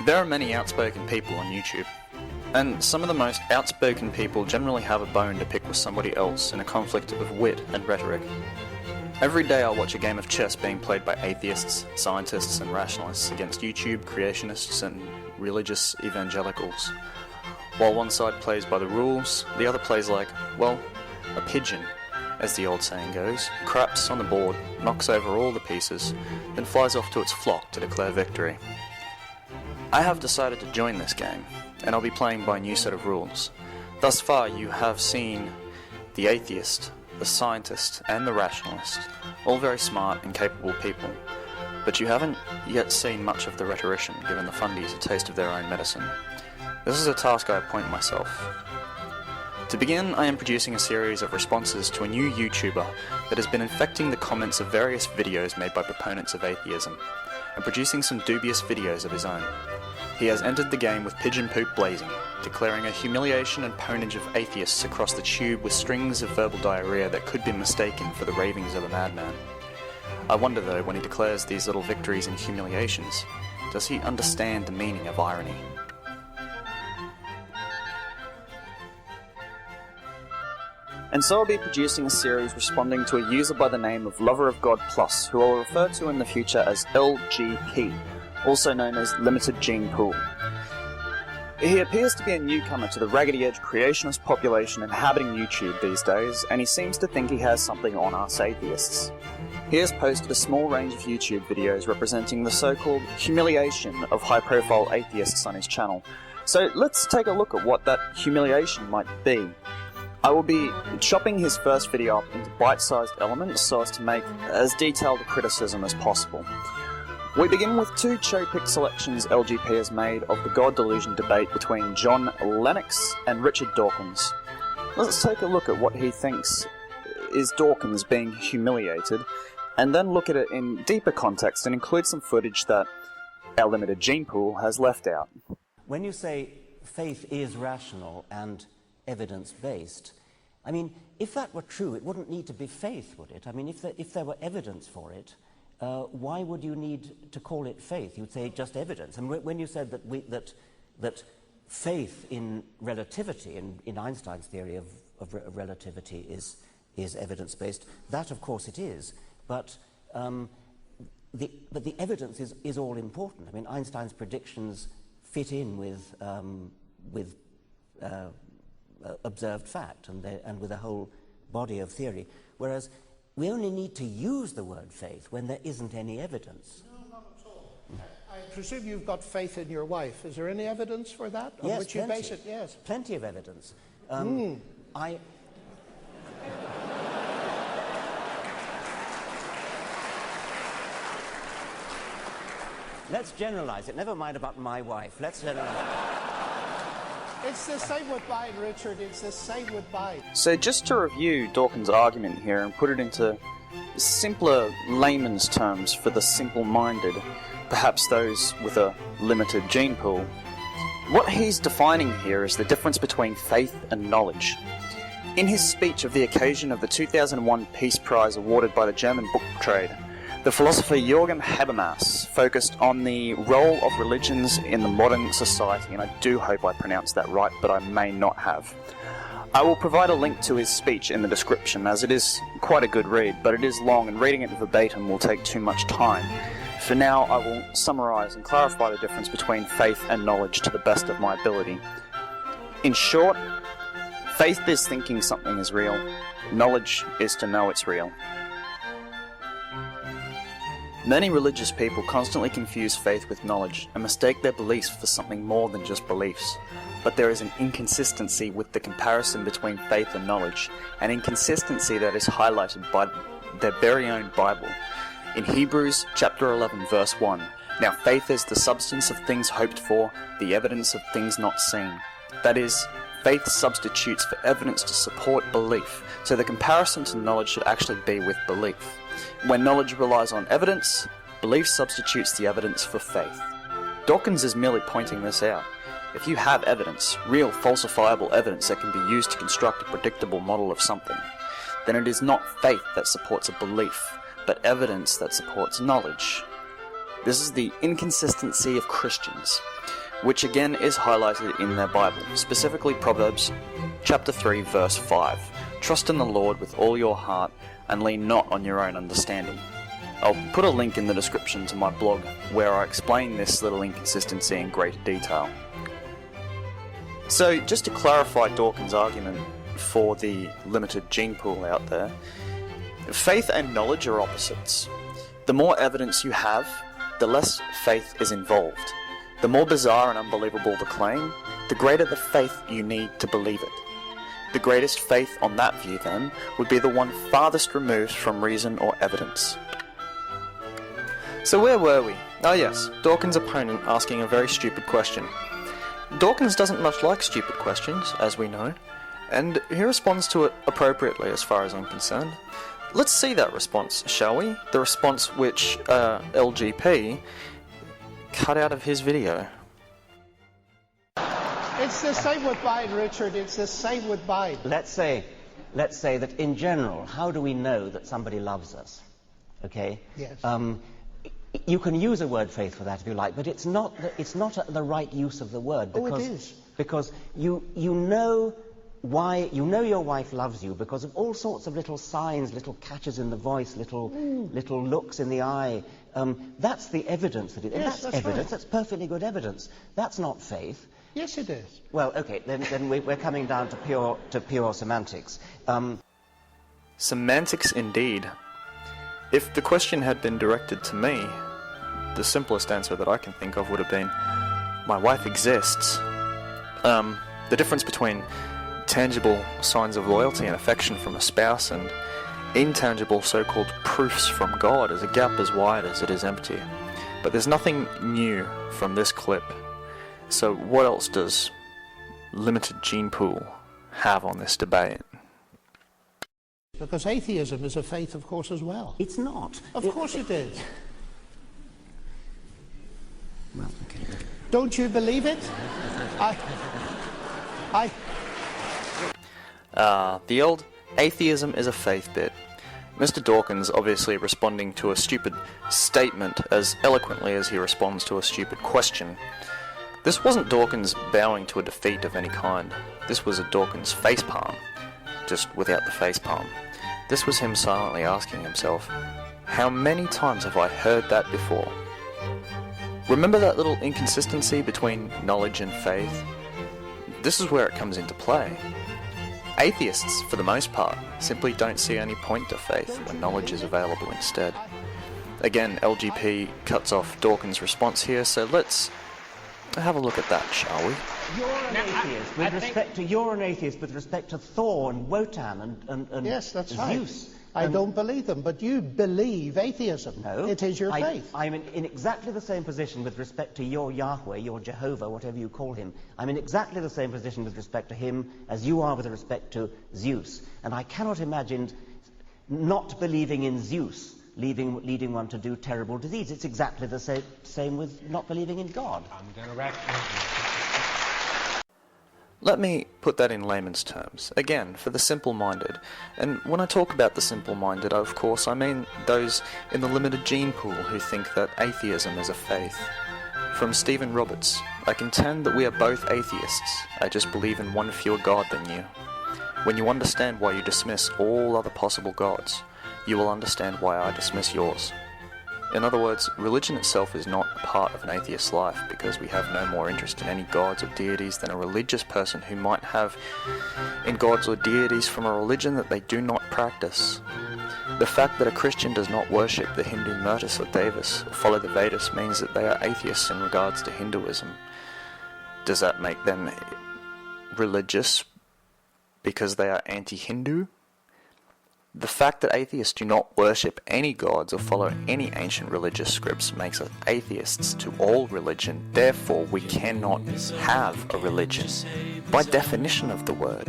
There are many outspoken people on YouTube, and some of the most outspoken people generally have a bone to pick with somebody else in a conflict of wit and rhetoric. Every day I watch a game of chess being played by atheists, scientists and rationalists against YouTube creationists and religious evangelicals. While one side plays by the rules, the other plays like, well, a pigeon, as the old saying goes, craps on the board, knocks over all the pieces, then flies off to its flock to declare victory. I have decided to join this game, and I'll be playing by a new set of rules. Thus far you have seen the atheist, the scientist, and the rationalist, all very smart and capable people, but you haven't yet seen much of the rhetorician given the fundies a taste of their own medicine. This is a task I appoint myself. To begin, I am producing a series of responses to a new YouTuber that has been infecting the comments of various videos made by proponents of atheism, and producing some dubious videos of his own. He has entered the game with pigeon poop blazing, declaring a humiliation and ponage of atheists across the tube with strings of verbal diarrhea that could be mistaken for the ravings of a madman. I wonder though, when he declares these little victories and humiliations, does he understand the meaning of irony? And so I'll be producing a series responding to a user by the name of Lover of God Plus, who I'll refer to in the future as LGP, also known as Limited Gene Pool. He appears to be a newcomer to the raggedy edge creationist population inhabiting YouTube these days, and he seems to think he has something on us atheists. He has posted a small range of YouTube videos representing the so-called humiliation of high-profile atheists on his channel. So let's take a look at what that humiliation might be. I will be chopping his first video up into bite-sized elements so as to make as detailed a criticism as possible. We begin with two cherry-picked selections LGP has made of the God Delusion debate between John Lennox and Richard Dawkins. Let's take a look at what he thinks is Dawkins being humiliated, and then look at it in deeper context and include some footage that our limited gene pool has left out. When you say faith is rational and evidence-based, I mean, if that were true, it wouldn't need to be faith, would it? I mean, if there were evidence for it, why would you need to call it faith? You'd say just evidence. And when you said that faith in relativity, in Einstein's theory of relativity, is evidence-based, that of course it is. But the evidence is all important. I mean, Einstein's predictions fit in with observed fact and with a whole body of theory, whereas we only need to use the word faith when there isn't any evidence. No, not at all. I presume you've got faith in your wife. Is there any evidence for that? On Yes, which plenty. you base it? Yes. Plenty of evidence. Let's generalize it. Never mind about my wife. Let's generalize. It's the same with mine, Richard. It's the same with mine. So just to review Dawkins' argument here and put it into simpler layman's terms for the simple-minded, perhaps those with a limited gene pool, what he's defining here is the difference between faith and knowledge. In his speech of the occasion of the 2001 Peace Prize awarded by the German book trade, the philosopher Jürgen Habermas focused on the role of religions in the modern society, and I do hope I pronounced that right, but I may not have. I will provide a link to his speech in the description, as it is quite a good read, but it is long and reading it verbatim will take too much time. For now, I will summarise and clarify the difference between faith and knowledge to the best of my ability. In short, faith is thinking something is real, knowledge is to know it's real. Many religious people constantly confuse faith with knowledge and mistake their beliefs for something more than just beliefs. But there is an inconsistency with the comparison between faith and knowledge, an inconsistency that is highlighted by their very own Bible. In Hebrews chapter 11 verse 1, "Now faith is the substance of things hoped for, the evidence of things not seen." That is, faith substitutes for evidence to support belief, so the comparison to knowledge should actually be with belief. When knowledge relies on evidence, belief substitutes the evidence for faith. Dawkins is merely pointing this out. If you have evidence, real falsifiable evidence that can be used to construct a predictable model of something, then it is not faith that supports a belief, but evidence that supports knowledge. This is the inconsistency of Christians, which again is highlighted in their Bible, specifically Proverbs chapter 3 verse 5. Trust in the Lord with all your heart and lean not on your own understanding. I'll put a link in the description to my blog where I explain this little inconsistency in greater detail. So just to clarify Dawkins' argument for the limited gene pool out there, faith and knowledge are opposites. The more evidence you have, the less faith is involved. The more bizarre and unbelievable the claim, the greater the faith you need to believe it. The greatest faith on that view, then, would be the one farthest removed from reason or evidence. So where were we? Oh yes, Dawkins' opponent asking a very stupid question. Dawkins doesn't much like stupid questions, as we know, and he responds to it appropriately as far as I'm concerned. Let's see that response, shall we? The response which LGP cut out of his video. It's the same with Biden, Richard. It's the same with Biden. Let's say that in general, how do we know that somebody loves us? Okay? Yes. You can use a word faith for that if you like, but it's not the right use of the word. Because, Oh, it is. Because you know why, you know your wife loves you because of all sorts of little signs, little catches in the voice, little looks in the eye. That's the evidence that it is. Yes, that's evidence. right. That's perfectly good evidence. That's not faith. Yes, it is. Well, okay, then we're coming down to pure semantics. Semantics indeed. If the question had been directed to me, the simplest answer that I can think of would have been, my wife exists. The difference between tangible signs of loyalty and affection from a spouse and intangible so-called proofs from God is a gap as wide as it is empty. But there's nothing new from this clip. So what else does limited gene pool have on this debate? Because atheism is a faith, of course, as well. It's not. Of course it is. Well, okay. Don't you believe it? The old atheism is a faith bit. Mr. Dawkins obviously responding to a stupid statement as eloquently as he responds to a stupid question. This wasn't Dawkins bowing to a defeat of any kind. This was a Dawkins facepalm, just without the facepalm. This was him silently asking himself, how many times have I heard that before? Remember that little inconsistency between knowledge and faith? This is where it comes into play. Atheists, for the most part, simply don't see any point to faith when knowledge is available instead. Again, LGP cuts off Dawkins' response here, so let's have a look at that, shall we? You're an atheist with respect to you're an atheist with respect to Thor and Wotan and Yes, that's Zeus. right. I don't believe them, but you believe atheism. No, It is your faith. I'm in exactly the same position with respect to your Yahweh, your Jehovah, whatever you call him. I'm in exactly the same position with respect to him as you are with respect to Zeus. And I cannot imagine not believing in Zeus leading one to do terrible deeds. It's exactly the same with not believing in God. I'm going to wrap. Let me put that in layman's terms, again, for the simple-minded. And when I talk about the simple-minded, of course, I mean those in the limited gene pool who think that atheism is a faith. From Stephen Roberts, I contend that we are both atheists. I just believe in one fewer God than you. When you understand why you dismiss all other possible gods, you will understand why I dismiss yours. In other words, religion itself is not a part of an atheist's life because we have no more interest in any gods or deities than a religious person who might have in gods or deities from a religion that they do not practice. The fact that a Christian does not worship the Hindu Murtis or Devas or follow the Vedas means that they are atheists in regards to Hinduism. Does that make them religious because they are anti-Hindu? The fact that atheists do not worship any gods or follow any ancient religious scripts makes us atheists to all religion. Therefore, we cannot have a religion, by definition of the word.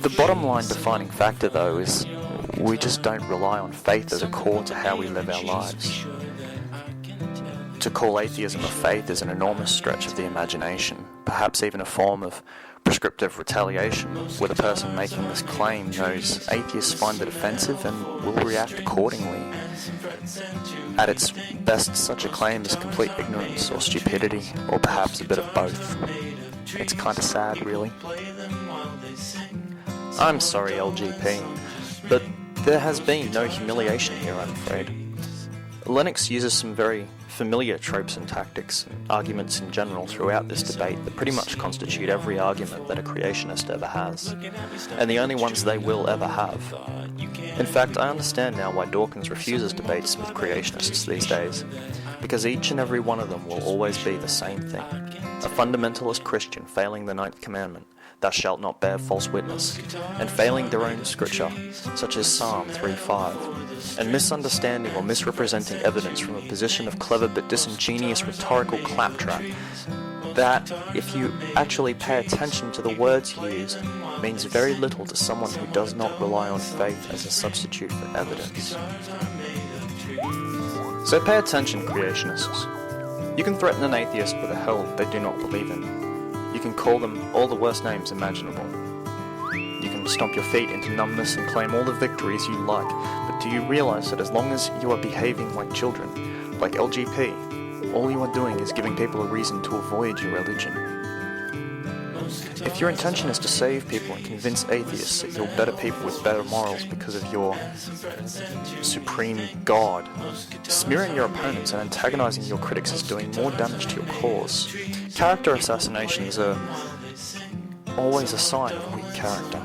The bottom line defining factor, though, is we just don't rely on faith as a core to how we live our lives. To call atheism a faith is an enormous stretch of the imagination, perhaps even a form of prescriptive retaliation, where the person making this claim knows atheists find it offensive and will react accordingly. At its best, such a claim is complete ignorance or stupidity, or perhaps a bit of both. It's kinda sad, really. I'm sorry, LGP, but there has been no humiliation here, I'm afraid. Lennox uses some very familiar tropes and tactics and arguments in general throughout this debate that pretty much constitute every argument that a creationist ever has, and the only ones they will ever have. In fact, I understand now why Dawkins refuses debates with creationists these days, because each and every one of them will always be the same thing: a fundamentalist Christian failing the 9th commandment, "Thou shalt not bear false witness," and failing their own scripture, such as Psalm 3:5, and misunderstanding or misrepresenting evidence from a position of clever but disingenuous rhetorical claptrap that, if you actually pay attention to the words used, means very little to someone who does not rely on faith as a substitute for evidence. So pay attention, creationists. You can threaten an atheist with a hell they do not believe in. You can call them all the worst names imaginable. You can stomp your feet into numbness and claim all the victories you like, but do you realize that as long as you are behaving like children, like LGP, all you are doing is giving people a reason to avoid your religion? If your intention is to save people and convince atheists that you're better people with better morals because of your supreme God, smearing your opponents and antagonizing your critics is doing more damage to your cause. Character assassinations are always a sign of weak character.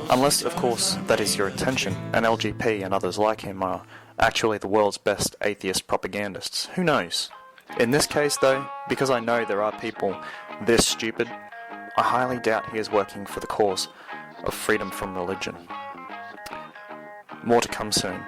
Unless, of course, that is your intention, and LGP and others like him are actually the world's best atheist propagandists. Who knows? In this case, though, because I know there are people this stupid, I highly doubt he is working for the cause of freedom from religion. More to come soon.